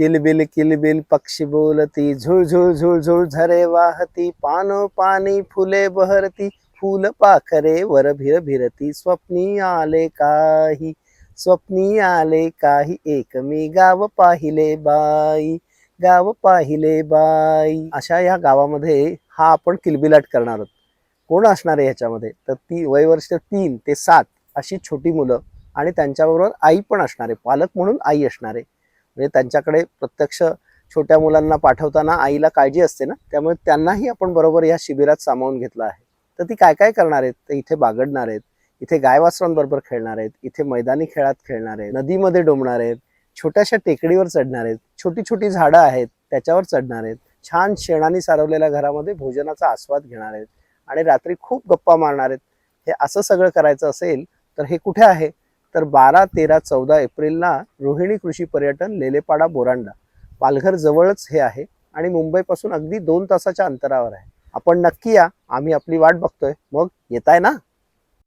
किलबिल पक्षी बोलती, झुळ झुळ झुळ झुळ झरे वाहती, पानो पानी फुले बहरती, फूल पाखरे वर भिर भिरती, स्वप्नी आले काही, एक मी गाव पाहिले बाई, गाव पाहिले बाई. अशा या गावामध्ये हा आपण किलबिलाट करणार आहोत. कोण असणार आहे ह्याच्यामध्ये? तर ती वयवर्ष 3 ते 7 अशी छोटी मुलं आणि त्यांच्याबरोबर आई पण असणार आहे, पालक म्हणून आई असणार आहे. म्हणजे त्यांच्याकडे प्रत्यक्ष छोट्या मुलांना पाठवताना आईला काळजी असते ना, त्यामुळे त्यांनाही आपण बरोबर या शिबिरात सामावून घेतलं आहे. तर ती काय काय करणार आहेत? तर इथे बागडणार आहेत, इथे गायवासरांबरोबर खेळणार आहेत, इथे मैदानी खेळात खेळणार आहेत, नदीमध्ये डोंबणार आहेत, छोट्याशा टेकडीवर चढणार आहेत, छोटी छोटी झाडं आहेत त्याच्यावर चढणार आहेत, छान शेणाने सारवलेल्या घरामध्ये भोजनाचा आस्वाद घेणार आहेत आणि रात्री खूप गप्पा मारणार आहेत. हे असं सगळं करायचं असेल तर हे कुठे आहे? तर 12, 13, 14 एप्रिलला रोहिणी कृषी पर्यटन लेलेपाडा बोरांडा पालघर जवळच हे आहे आणि मुंबईपासून अगदी 2 तासाच्या अंतरावर आहे. आपण नक्की या, आम्ही आपली वाट बघतोय. मग येताय ना?